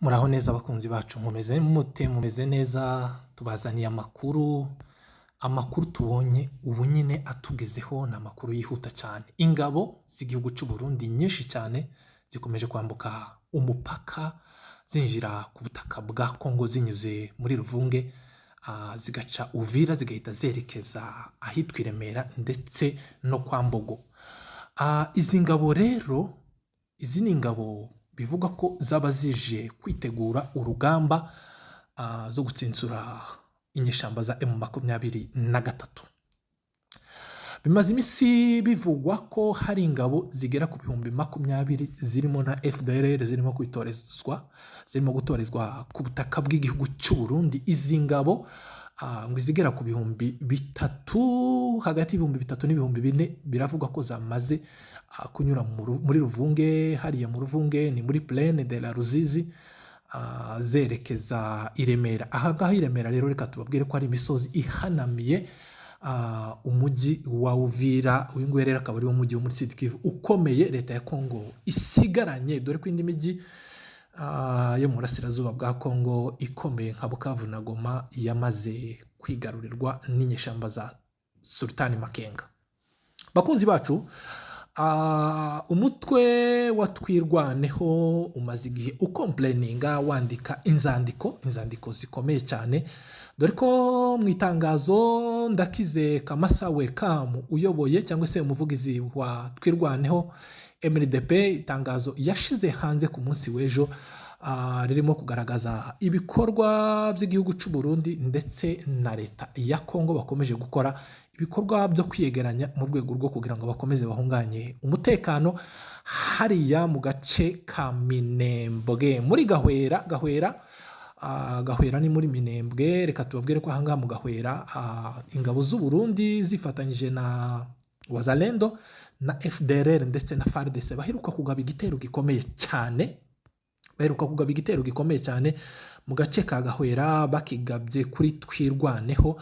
Muraho neza abakunzi bacu, mumeze neza, tubazaniye amakuru tubonye ubu nyine atugezeho. ni amakuru yihuta cyane. Ingabo z'igihugu cy'u Burundi nyinshi cyane zikomeje kwambuka umupaka zinjira ku butaka bwa Kongo zinyuze muri Ruvunge, zigaca Uvira zigahita zerekeza ahitwa i Remera ndetse no kwa Mbogo. Izi ngabo rero, izi ni ingabo bivuga ko zaba zije kwitegura urugamba zo gutsinsura inyeshyamba za M23. Bimaze iminsi bivugwa ko hari ingabo zigera ku bihumbi 20 zirimo na FDLR zirimo gutorezwa ku butaka bw'igihugu cy'u Burundi. Izi ngabo ngo izigera ku bihumbi 3, hagati y'ibihumbi 3 n'ibihumbi 4 biravugwa ko zamaze kunyura muri Ruvunge. Hariya mu Ruvunge ni muri Plaine de la Ruzizi, zerekeza i Remera. Aha ngaha i Remera rero reka tubabwire ko ari imisozi ihanamiye umujyi wa Uvira. Uyu nguyu rero akaba ari wo mujyi wo muri Sud Kivu ukomeye leta ya Kongo isigaranye, dore ko indi mijyi yo mu burasirazuba bwa Kongo ikomeye nka Bukavu na Goma yamaze kwigarurirwa n'inyeshyamba za Sultani Makenga. Bakunzi bacu, umutwe wa Twirwaneho umaze igihe ukomplaininga, wandika inzandiko zikomeye cyane, dore ko mu itangazo Ndakize Kamasa Welcome uyoboye cyangwa se umuvugizi wa Twirwaneho MRDP, itangazo yashize hanze ku munsi w'ejo ririmo kugaragaza ibikorwa by'igihugu cy'u Burundi ndetse na leta ya Kongo bakomeje gukora ibikorwa byo kwiyegeranya mu rwego rwo kugira ngo bakomeze bahunganye umutekano hariya mu gace ka Minembwe muri Gahwera. Gahwera ni muri Minembwe. Reka tubabwire ko ahangaha mu Gahwera ingabo z'u Burundi zifatanyije na Wazalendo na FDLR ndetse na FARDC baheruka kugaba igitero gikomeye cyane mu gace ka Gahwera, bakigabye kuri Twirwaneho,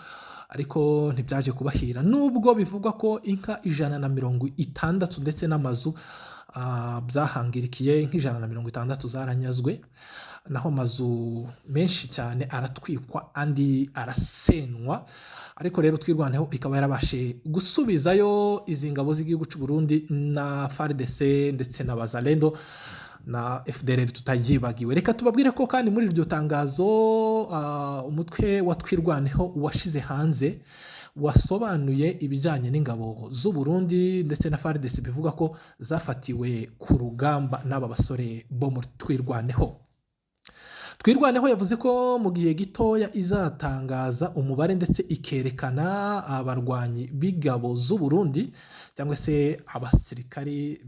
ariko ntibyaje kubahira, nubwo bivugwa ko inka 160 ndetse n'amazu byahangirikiye. Inka 160 zaranyazwe, naho amazu menshi cyane aratwikwa andi arasenwa. Ariko rero Twirwaneho ikaba yarabashe gusubizayo izi ngabo z'igihugu cy'u Burundi na FARDC ndetse na Bazalendo na FDLR tutayibagiwe. Reka tubabwire ko kandi muri iryo tangazo umutwe wa Twirwaneho washize hanze wasobanuye ibijyanye n'ingabo z'u Burundi ndetse na FARDC bivuga ko zafatiwe ku rugamba n'aba basore bo muri Twirwaneho. Twirwaneho yavuze ko mu gihe gitoya izatangaza umubare ndetse ikerekana abarwanyi b'ingabo z'u Burundi cyangwa se abasirikari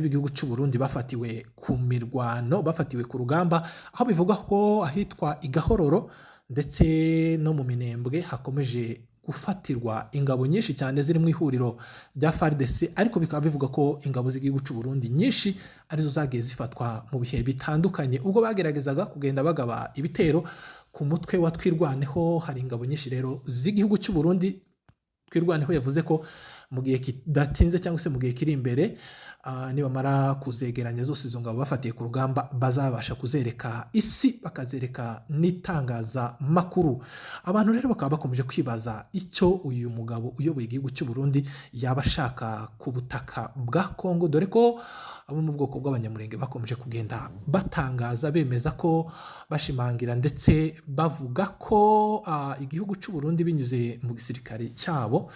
b'igihugu cy'u Burundi bafatiwe ku mirwano, bafatiwe ku rugamba, aho bivuga ko ahitwa Igahororo ndetse no mu Minembwe hakomeje gufatirwa ingabo nyinshi cyane ziri mu ihuriro rya FARDC, ariko bikaba bivuga ko ingabo z'igihugu cy'u Burundi nyinshi arizo zagiye zifatwa mu bihe bitandukanye ubwo bageragezaga kugenda bagaba ibitero ku mutwe wa Twirwaneho. Hari ingabo nyinshi rero z'igihugu cy'u Burundi Twirwaneho yavuze ko mu gihe kidatinze cyangwa se mu gihe kiri imbere, nibamara kuzegeranya zose izo ngabo bafatiye ku rugamba, bazabasha kuzereka isi, bakazereka n'itangazamakuru. Abantu rero bakaba bakomeje kwibaza icyo uyu mugabo uyoboye igihugu cy'u Burundi yaba ashaka ku butaka bwa Kongo, dore ko abo mu bwoko bw'abanyamurenge bakomeje kugenda batangaza, bemeza ko, bashimangira ndetse bavuga ko igihugu cy'u Burundi binyuze mu gisirikare cyabo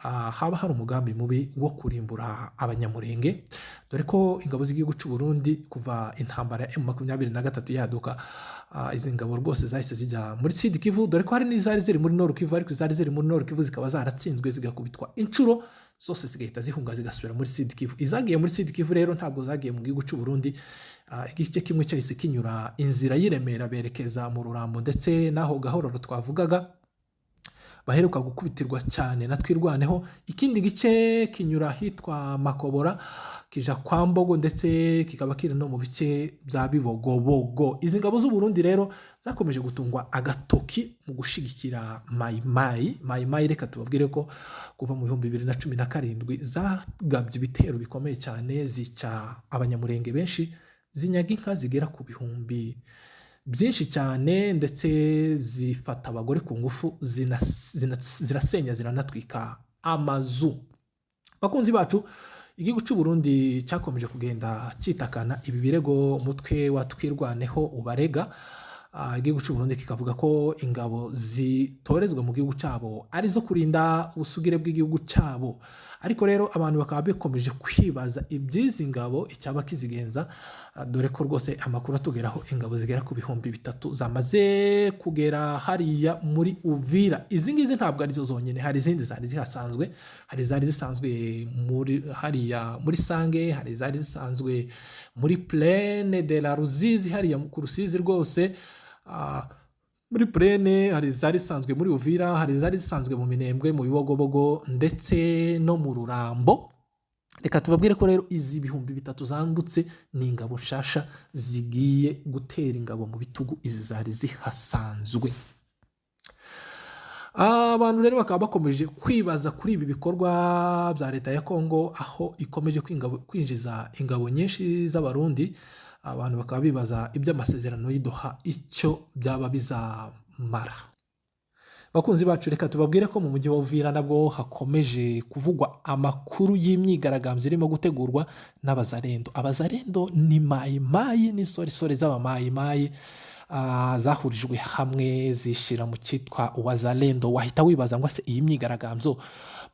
haba hari umugambi mubi wo kurimbura abanyamurenge, dore ko ingabo z'igihugu cy'u Burundi kuva intambara ya M23 yaduka, izi ngabo rwose zahise zijya muri Sud Kivu, dore ko hari n'izari ziri muri Nord Kivu, ariko izari ziri muri Nord Kivu zikaba zaratsinzwe zigakubitwa inshuro zose zigahita zihunga zigasubira muri Sud Kivu. Izagiye muri Sud Kivu rero ntabwo zagiye mu gihugu cy'u Burundi, igice kimwe cyahise kinyura inzira y'Iremera berekeza mu Rurambo ndetse naho Gahororo twavugaga baheruka gukubitirwa cyane na Twirwaneho. Ikindi gice kinyura hitwa Makobora kija kwa Mbogo ndetse kikaba kiri no mu bice bya Bibogobogo. Izi ngabo z'u Burundi rero zakomeje gutungwa agatoki mu gushigikira Mayi. Reka tubabwire ko kuva mu 2017 zagabye ibitero bikomeye cyane zica abanyamurenge benshi zinyaga inka zigera ku bihumbi byinshi cyane, ndetse zifata abagore ku ngufu, zirasenya ziranatwika amazu. Bakunzi bacu, igihugu cy'u Burundi cyakomeje kugenda cyitakana ibi birego umutwe wa Twirwaneho ubarega. Igihugu cy'u Burundi kikavuga ko ingabo zitorezwa mu gihugu cyabo ari zo kurinda ubusugire bw'igihugu cyabo. Ariko rero abantu bakaba bikomeje kwibaza iby'izi ngabo icyaba kizigenza, dore ko rwose amakuru atugeraho ingabo zigera ku bihumbi 3 zamaze kugera hariya muri Uvira. Izi ngizi ntabwo arizo zonyine, hari izindi zari zihasanzwe, hari zari zisanzwe muri hariya muri Sange, hari zari zisanzwe muri Plaine de la Ruzizi hariya ku Rusizi rwose. Muri Plaine hari zari zisanzwe muri Uvira, hari zari zisanzwe mu Minembwe, mu Bibogobogo ndetse no mu Rurambo. Reka tubabwire ko rero izi bihumbi 3 zambutse ni ingabo nshasha zigiye gutera ingabo mu bitugu izi zari zihasanzwe. Abantu rero bakaba bakomeje kwibaza kuri ibi bikorwa bya leta ya Kongo, aho ikomeje kwinjiza ingabo nyinshi z'abarundi. Abantu bakaba bibaza iby'amasezerano y'Doha icyo byaba bizamara. Bakunzi bacu, reka tubabwire ko mu mujyi wa Uvira nabwo hakomeje kuvugwa amakuru y'imyigaragambyo irimo gutegurwa n'abazalendo. Abazalendo ni mayimayi n'isoresore z'abamayimayi zahurijwe hamwe zishira mu cyitwa Wazalendo. Wahita wibaza ngo se iyi myigaragambyo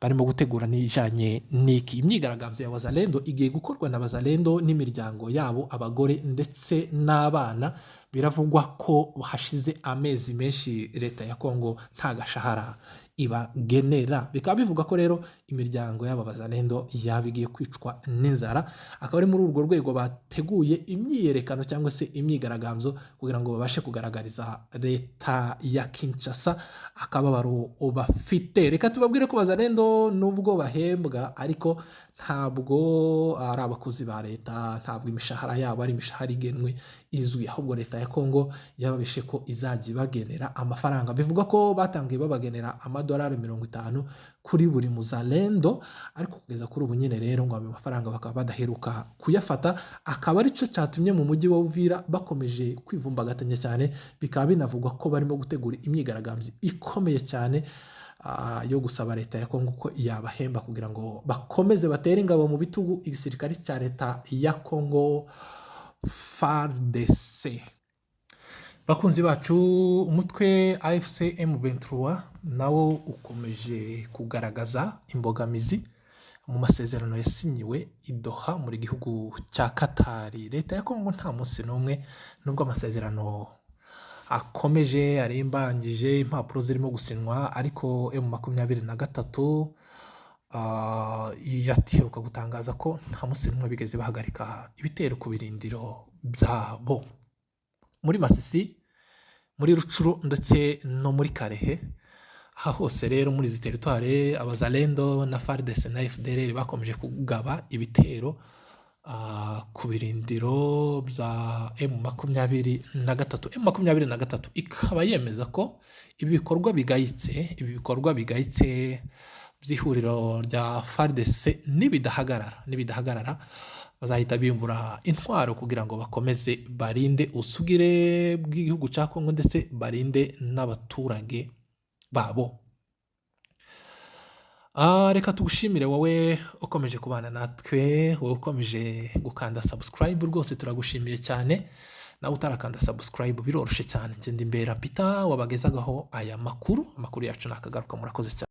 barimo gutegura n'ijanye niki? Imyigaragambyo ya Wazalendo igiye gukorwa na Wazalendo n'imiryango yabo, abagore ndetse n'abana. Biravugwa ko hashize amezi menshi leta ya Kongo nta gashahara ibagenera. Bikaba bivuga ko rero imiryango y'aba Wazalendo yabigiye kwicwa n'inzara. Akaba ari muri urwo rwego bateguye imyiyerekano cyangwa se imyigaragambyo kugira ngo babashe kugaragariza leta ya Kinshasa akababaro bafite. Reka tubabwire ko Wazalendo nubwo bahembwa ariko ntabwo ari abakozi ba leta, ntabwo imishahara yabo ari imishahara igenwe izwi, ahubwo leta ya Kongo yababishe ko izajya ibagenera amafaranga. Bivuga ko batangiye babagenera amadolari 50 kuri buri muzalendo, ariko kugeza kuri ubu nyine rero ngo ayo mafaranga bakaba badaheruka kuyafata. Akaba ari cyo cyatumye mu mujyi wa Uvira bakomeje kwivumbagatanya cyane. Bikaba binavugwa ko barimo gutegura imyigaragambyo ikomeye cyane yo gusaba leta ya Kongo ko yabahemba kugira ngo bakomeze batere ingabo mu bitugu igisirikare cya leta ya Kongo FARDC. Bakunzi bacu, umutwe AFC M23 nawo ukomeje kugaragaza imbogamizi mu masezerano yasinyiwe i Doha muri gihugu cya Qatar. Leta ya Kongo nta munsi n'umwe, nubwo amasezerano akomeje arimbangije, impapuro zirimo gusinywa, ariko M23 yaheruka gutangaza ko nta munsi n'umwe bigeze bahagarika ibitero ku birindiro byabo muri Masisi, muri Rucuru ndetse no muri Karehe. Aha hose rero muri izi teritware Abazalendo na FARDC na FDLR bakomeje kugaba ibitero ku birindiro bya M23. M23 ikaba yemeza ko ibi bikorwa bigayitse by'ihuriro rya FARDC nibidahagarara bazahita bimbura intwaro kugira ngo bakomeze barinde usugire bw'igihugu cya Kongo ndetse barinde n'abaturage babo. Reka tugushimire wowe ukomeje kubana natwe, wowe ukomeje gukanda subscribe, rwose turagushimiye cyane. Nawe utarakanda subscribe biroroshye cyane. Ngende imbere Peter wabagezagaho aya makuru yacu nakagaruka. Murakoze cyane.